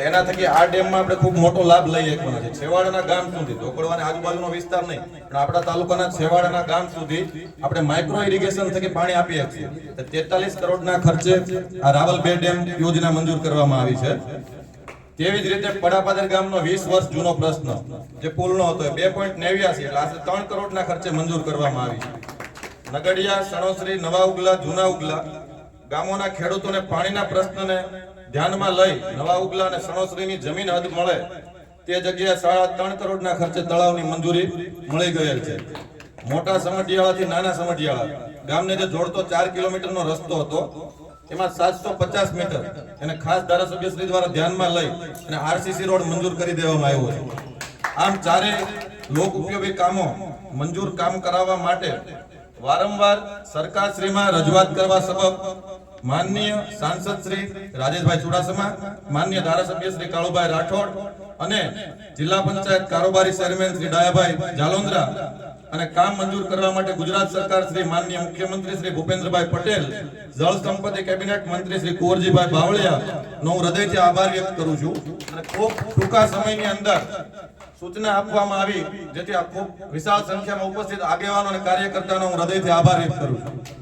એના થકી આ ડેમમાં આપણે ખૂબ મોટો લાભ લઈ શકવાના છે. છેવાડાના ગામ સુધી, ઢોકળવાની આજુબાજુનો વિસ્તાર નહીં, પણ આપણા તાલુકાના છેવાડાના ગામ સુધી આપણે માઇક્રો ઇરિગેશન થકી પાણી આપી શકીએ. 43 કરોડના ખર્ચે આ રાવલ 2 ડેમ યોજના મંજૂર કરવામાં આવી છે. તેવી જ રીતે પડાપાદર ગામનો 20 વર્ષ જૂનો પ્રશ્ન જે પુલનો હતો, 2.89 એટલે આશરે 3 કરોડના ખર્ચે મંજૂર કરવામાં આવી છે. નગડિયા, સણોસરી, નવા ઉગલા, જૂના ઉગલા ગામોના ખેડૂતોને પાણીના પ્રશ્નને ધ્યાનમાં લઈ નવા ઉગલા અને સણોસરીની જમીન હદ મળે તે જગ્યાએ 3.5 કરોડના ખર્ચે તળાવની મંજૂરી મળી ગયેલ છે. મોટા સમઢિયાળાથી નાના સમઢિયાળા ગામને જે જોડતો 4 કિલોમીટરનો રસ્તો હતો એમાં 750 મીટર એને ખાસ ધારાસભ્યશ્રી દ્વારા ધ્યાનમાં લઈ અને આરસીસી રોડ મંજૂર કરી દેવામાં આવ્યો છે. આમ ચારે લોક ઉપયોગી કામો મંજૂર કામ કરાવવા માટે વારંવાર સરકારશ્રીમાં રજૂઆત કરવા સબબ માનનીય સાંસદ શ્રી રાજેશભાઈ ચુડાસમા, માનનીય ધારાસભ્ય શ્રી કાળુભાઈ રાઠોડ અને જિલ્લા પંચાયત કારોબારી ચેરમેન શ્રી ડાયાભાઈ જાલોંદ્રા અને કામ મંજૂર કરવા માટે ગુજરાત સરકાર શ્રી માનનીય મુખ્યમંત્રી શ્રી ભૂપેન્દ્રભાઈ પટેલ, જળ સંપત્તિ કેબિનેટ મંત્રી શ્રી કુંવરજીભાઈ બાવળિયા નો હું હૃદયથી આભાર વ્યક્ત કરું છું. અને ખૂબ ટૂંકા સમયની અંદર સૂચના આપવામાં આવી જેથી આ ખૂબ વિશાળ સંખ્યામાં ઉપસ્થિત આગેવાનો અને કાર્યકર્તાનો હું હૃદયથી આભાર વ્યક્ત કરું છું.